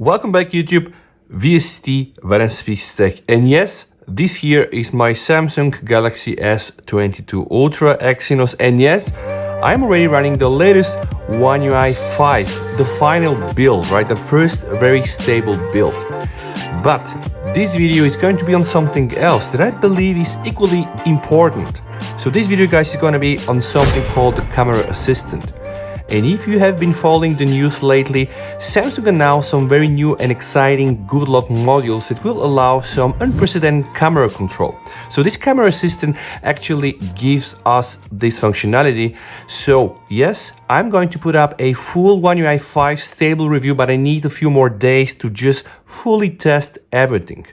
Welcome back YouTube, VST Valenspis Tech, and yes, this here is my Samsung Galaxy S22 Ultra Exynos, and yes, I'm already running the latest One UI 5, the final build, right, the first very stable build. But this video is going to be on something else that I believe is equally important. So this video, guys, is going to be on something called the camera assistant. And if you have been following the news lately, Samsung announced some very new and exciting good luck modules that will allow some unprecedented camera control. So this camera assistant actually gives us this functionality. So yes, I'm going to put up a full One UI 5 stable review, but I need a few more days to just fully test everything.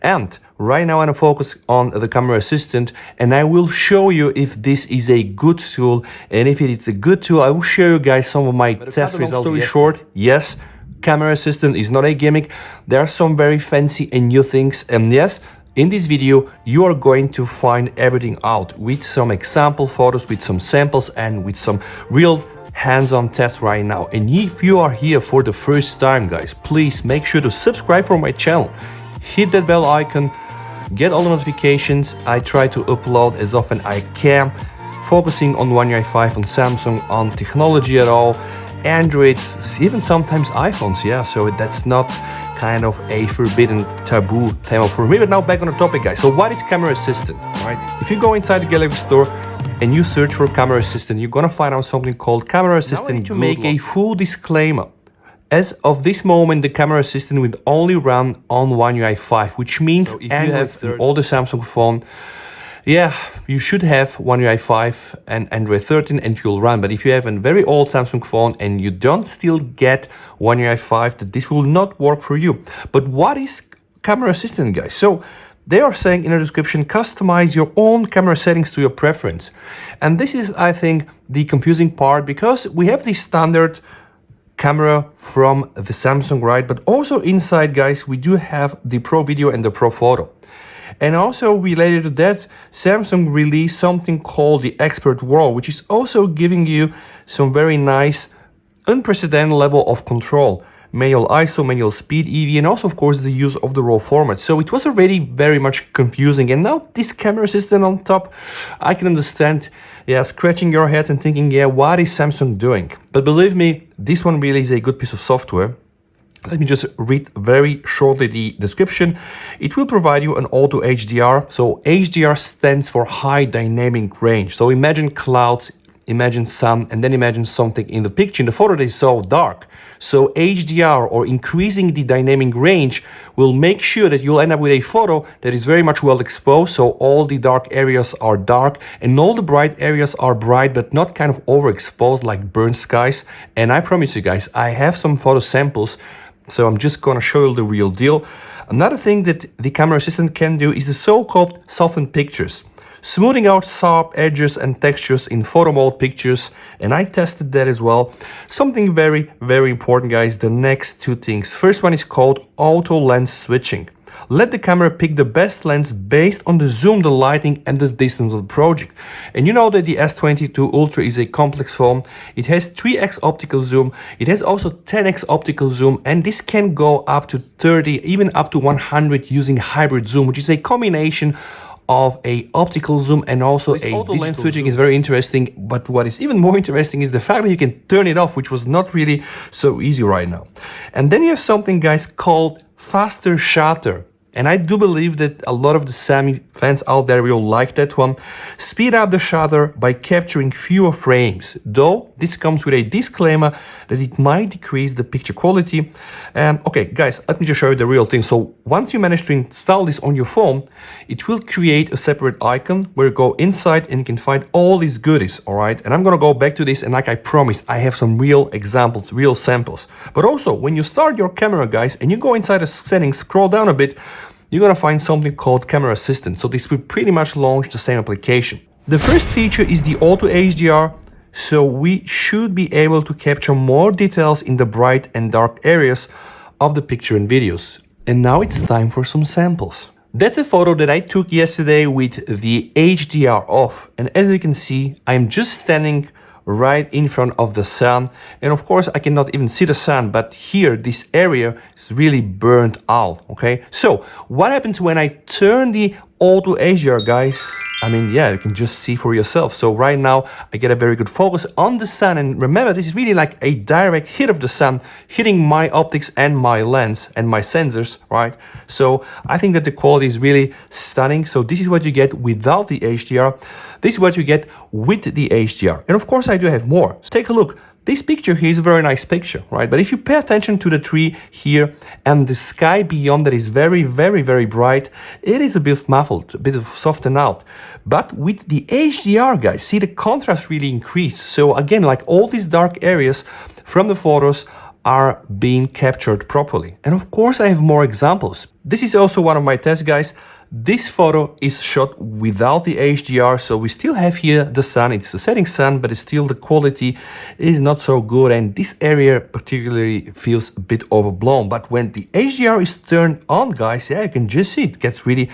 And right now I'm going to focus on the camera assistant, and I will show you if this is a good tool, and if it is a good tool I will show you guys some of my test results. Story short, yes, camera assistant is not a gimmick. There are some very fancy and new things, and yes, in this video you are going to find everything out with some example photos, with some samples, and with some real hands-on tests right now. And if you are here for the first time, guys, please make sure to subscribe for my channel. Hit that bell icon, get all the notifications. I try to upload as often I can, focusing on One UI 5, on Samsung, on technology at all, Android, even sometimes iPhones, yeah, so that's not kind of a forbidden taboo theme for me. But now back on the topic, guys. So what is camera assistant, right? If you go inside the Galaxy store and you search for camera assistant, you're gonna find out something called camera assistant. Now I need to make a full disclaimer. As of this moment, the camera assistant will only run on One UI 5, which means so if you have an older Samsung phone, yeah, you should have One UI 5 and Android 13 and it will run. But if you have a very old Samsung phone and you don't still get One UI 5, this will not work for you. But what is camera assistant, guys? So they are saying in the description, customize your own camera settings to your preference. And this is, I think, the confusing part, because we have the standard camera from the Samsung, right? But also inside, guys, we do have the Pro Video and the Pro Photo. And also related to that, Samsung released something called the Expert World, which is also giving you some very nice, unprecedented level of control. Manual ISO, manual speed, EV, and also, of course, the use of the RAW format. So it was already very much confusing. And now this camera assistant on top, I can understand, yeah, scratching your heads and thinking, yeah, what is Samsung doing? But believe me, this one really is a good piece of software. Let me just read very shortly the description. It will provide you an auto HDR. So HDR stands for high dynamic range. So imagine clouds, imagine sun, and then imagine something in the picture. In the photo, they so dark. So HDR, or increasing the dynamic range, will make sure that you'll end up with a photo that is very much well exposed. So all the dark areas are dark and all the bright areas are bright, but not kind of overexposed like burnt skies. And I promise you guys, I have some photo samples, so I'm just gonna show you the real deal. Another thing that the camera assistant can do is the so-called softened pictures, smoothing out sharp edges and textures in photo mode pictures, and I tested that as well. Something very, very important, guys, the next two things. First one is called auto lens switching. Let the camera pick the best lens based on the zoom, the lighting, and the distance of the project. And you know that the S22 Ultra is a complex phone. It has 3x optical zoom. It has also 10x optical zoom, and this can go up to 30, even up to 100 using hybrid zoom, which is a combination of a optical zoom and also a auto lens switching. Is very interesting. But what is even more interesting is the fact that you can turn it off, which was not really so easy right now. And then you have something, guys, called faster shutter. And I do believe that a lot of the Sammy fans out there will like that one. Speed up the shutter by capturing fewer frames, though this comes with a disclaimer that it might decrease the picture quality. Okay, guys, let me just show you the real thing. So once you manage to install this on your phone, it will create a separate icon where you go inside and you can find all these goodies, all right? And I'm gonna go back to this, and like I promised, I have some real examples, real samples. But also, when you start your camera, guys, and you go inside the settings, scroll down a bit, you're gonna find something called Camera Assistant. So this will pretty much launch the same application. The first feature is the Auto HDR. So we should be able to capture more details in the bright and dark areas of the picture and videos. And now it's time for some samples. That's a photo that I took yesterday with the HDR off. And as you can see, I'm just standing right in front of the sun, and of course I cannot even see the sun, but here this area is really burnt out. Okay, so what happens when I turn the auto HDR, guys? I mean, yeah, you can just see for yourself. So right now I get a very good focus on the sun, and remember, this is really like a direct hit of the sun hitting my optics and my lens and my sensors, right? So I think that the quality is really stunning. So this is what you get without the HDR. This is what you get with the HDR. And of course I do have more. So take a look. This picture here is a very nice picture, right? But if you pay attention to the tree here and the sky beyond that is very, very, very bright, it is a bit muffled, a bit of softened out. But with the HDR, guys, see the contrast really increased. So again, like all these dark areas from the photos are being captured properly. And of course, I have more examples. This is also one of my tests, guys. This photo is shot without the HDR, so we still have here the sun. It's the setting sun, but it's still the quality is not so good, and this area particularly feels a bit overblown. But when the HDR is turned on, guys, yeah, you can just see it gets really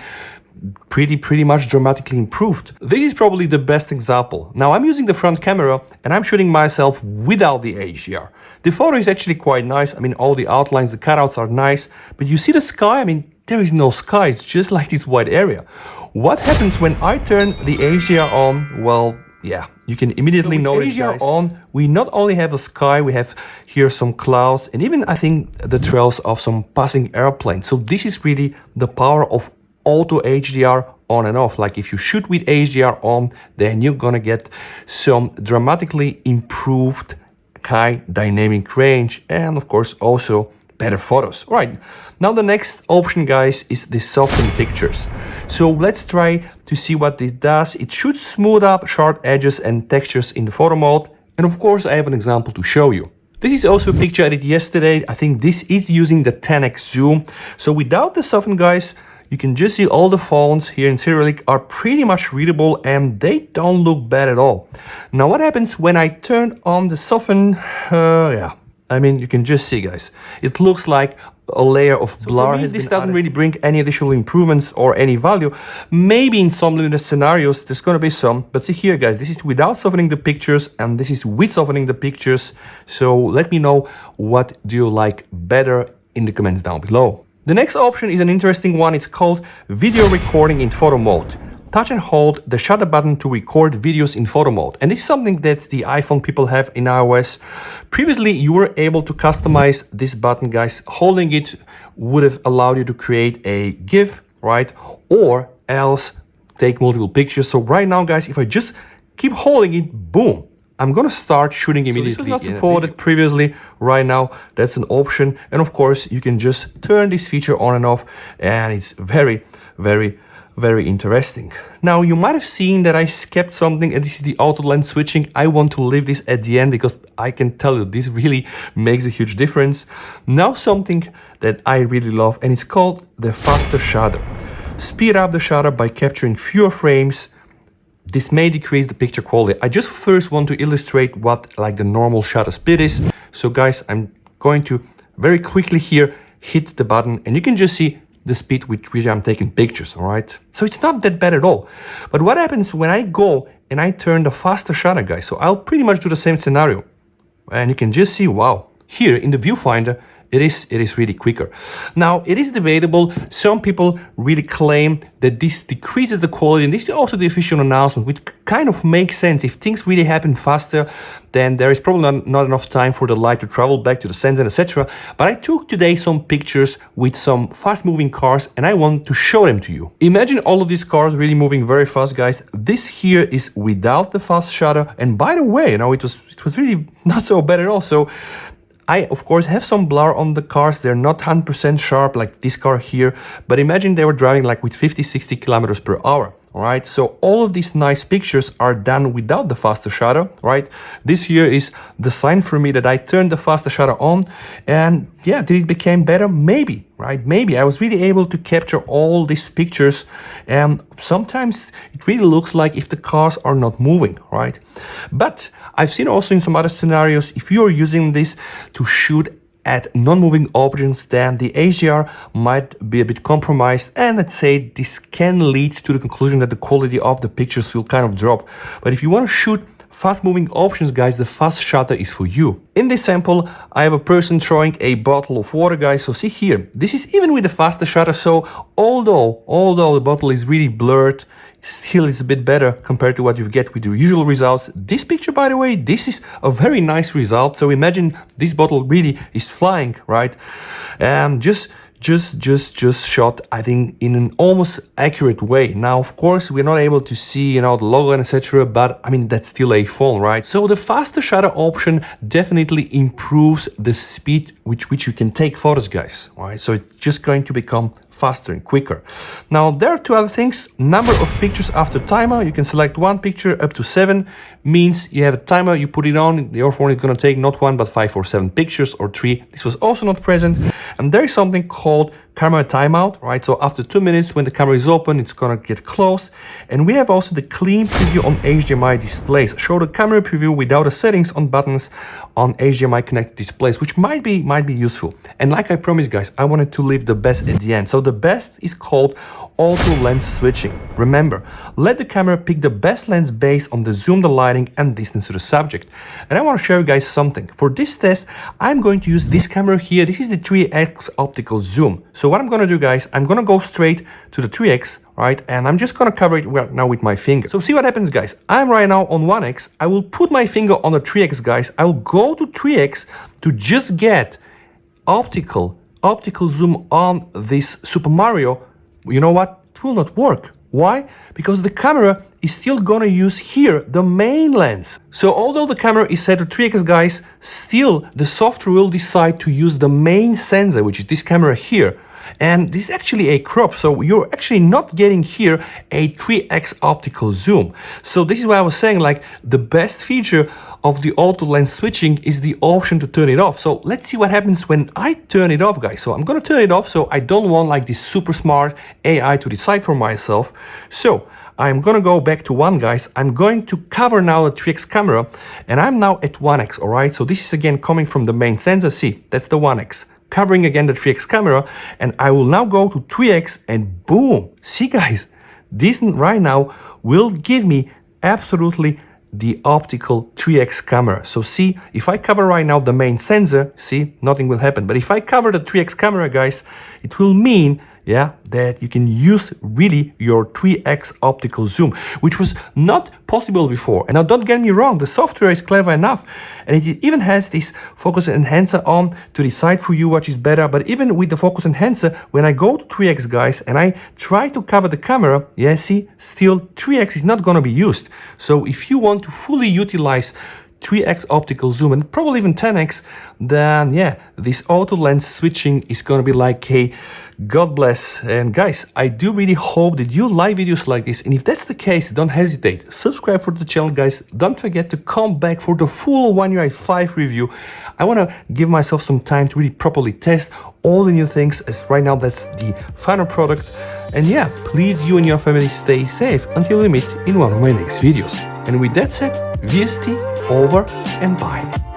pretty much dramatically improved. This is probably the best example. Now I'm using the front camera and I'm shooting myself without the HDR. The photo is actually quite nice. I mean, all the outlines, the cutouts are nice, but you see the sky? I mean, there is no sky, it's just like this white area. What happens when I turn the HDR on? Well, yeah, you can immediately notice, guys, on, we not only have a sky, we have here some clouds, and even I think the trails of some passing airplanes. So this is really the power of auto HDR on and off. Like if you shoot with HDR on, then you're gonna get some dramatically improved high dynamic range, and of course also better photos. All right, now the next option, guys, is the soften pictures. So let's try to see what this does. It should smooth up sharp edges and textures in the photo mode, and of course I have an example to show you. This is also a picture I did yesterday. I think this is using the 10x zoom. So without the soften, guys, you can just see all the fonts here in Cyrillic are pretty much readable and they don't look bad at all. Now what happens when I turn on the soften? Yeah, I mean, you can just see, guys, it looks like a layer of blur. This doesn't really bring any additional improvements or any value. Maybe in some limited scenarios there's gonna be some, but see here, guys, this is without softening the pictures and this is with softening the pictures. So let me know, what do you like better in the comments down below. The next option is an interesting one. It's called video recording in photo mode. Touch and hold the shutter button to record videos in photo mode. And this is something that the iPhone people have in iOS. Previously, you were able to customize this button, guys. Holding it would have allowed you to create a GIF, right? Or else take multiple pictures. So right now, guys, if I just keep holding it, boom, I'm gonna start shooting immediately. So this was not supported previously. Right now, that's an option. And of course, you can just turn this feature on and off, and it's very, very, very interesting. Now, you might have seen that I skipped something, and this is the auto lens switching. I want to leave this at the end because I can tell you this really makes a huge difference. Now, something that I really love, and it's called the faster shutter. Speed up the shutter by capturing fewer frames. This may decrease the picture quality. I just first want to illustrate what like the normal shutter speed is. So guys, I'm going to very quickly here hit the button, and you can just see the speed with which I'm taking pictures, all right? So it's not that bad at all. But what happens when I go and I turn the faster shutter, guys? So I'll pretty much do the same scenario. And you can just see, wow, here in the viewfinder, it is really quicker. Now, it is debatable. Some people really claim that this decreases the quality, and this is also the official announcement, which kind of makes sense. If things really happen faster, then there is probably not enough time for the light to travel back to the sensor, etc. But I took today some pictures with some fast-moving cars, and I want to show them to you. Imagine all of these cars really moving very fast, guys. This here is without the fast shutter, and by the way, you know, it was really not so bad at all. So I, of course, have some blur on the cars. They're not 100% sharp like this car here, but imagine they were driving like with 50, 60 kilometers per hour. All right, so all of these nice pictures are done without the faster shutter, right? This here is the sign for me that I turned the faster shutter on, and yeah, did it become better? Maybe, right? Maybe I was really able to capture all these pictures, and sometimes it really looks like if the cars are not moving, right? But I've seen also in some other scenarios, if you're using this to shoot at non-moving objects, then the HDR might be a bit compromised, and let's say this can lead to the conclusion that the quality of the pictures will kind of drop. But if you want to shoot fast moving options, guys, the fast shutter is for you. In this sample, I have a person throwing a bottle of water, guys. So see here, this is even with the faster shutter. So although the bottle is really blurred, still it's a bit better compared to what you get with the usual results. This picture, by the way, this is a very nice result. So imagine this bottle really is flying, right? And just shot, I think, in an almost accurate way. Now, of course, we're not able to see, you know, the logo and etc., but I mean, that's still a phone, right? So the faster shutter option definitely improves the speed which you can take photos, guys, right? So it's just going to become faster and quicker. Now, there are two other things. Number of pictures after timer. You can select one picture up to 7, means you have a timer, you put it on, your phone is going to take not 1 but 5 or 7 pictures, or 3. This was also not present. And there is something called camera timeout, right? So after 2 minutes, when the camera is open, it's going to get closed. And we have also the clean preview on HDMI displays. Show the camera preview without the settings on buttons on HDMI connected displays, which might be useful. And like I promised, guys, I wanted to leave the best at the end. So the best is called auto lens switching. Remember, let the camera pick the best lens based on the zoom, the lighting, and distance to the subject. And I want to show you guys something. For this test, I'm going to use this camera here. This is the 3x optical zoom. So what I'm going to do, guys, I'm going to go straight to the 3x, right? And I'm just going to cover it right now with my finger. So see what happens, guys. I'm right now on 1x. I will put my finger on the 3x, guys. I will go to 3x to just get optical zoom on this Super Mario. You know what? It will not work. Why? Because the camera is still gonna use here the main lens. So although the camera is set to 3x, guys, still the software will decide to use the main sensor, which is this camera here. And this is actually a crop, so you're actually not getting here a 3x optical zoom. So this is why I was saying, like, the best feature of the auto lens switching is the option to turn it off. So let's see what happens when I turn it off, guys. So I'm gonna turn it off, so I don't want like this super smart AI to decide for myself. So I'm gonna go back to 1, guys. I'm going to cover now the 3x camera, and I'm now at 1x, all right? So this is again coming from the main sensor. See, that's the 1x. Covering again the 3x camera, and I will now go to 3x, and boom. See, guys, this right now will give me absolutely the optical 3x camera. So see, if I cover right now the main sensor, see, nothing will happen. But if I cover the 3x camera, guys, it will mean, yeah, that you can use really your 3x optical zoom, which was not possible before. And now don't get me wrong, the software is clever enough, and it even has this focus enhancer on to decide for you what is better. But even with the focus enhancer, when I go to 3x, guys, and I try to cover the camera, yeah, see, still 3x is not going to be used. So if you want to fully utilize 3x optical zoom, and probably even 10x, then yeah, this auto lens switching is gonna be like a God bless. And guys, I do really hope that you like videos like this, and if that's the case, don't hesitate, subscribe for the channel, guys. Don't forget to come back for the full One UI 5 review. I want to give myself some time to really properly test all the new things, as right now that's the final product. And yeah, please, you and your family stay safe until we meet in one of my next videos. And with that said, VST over and bye.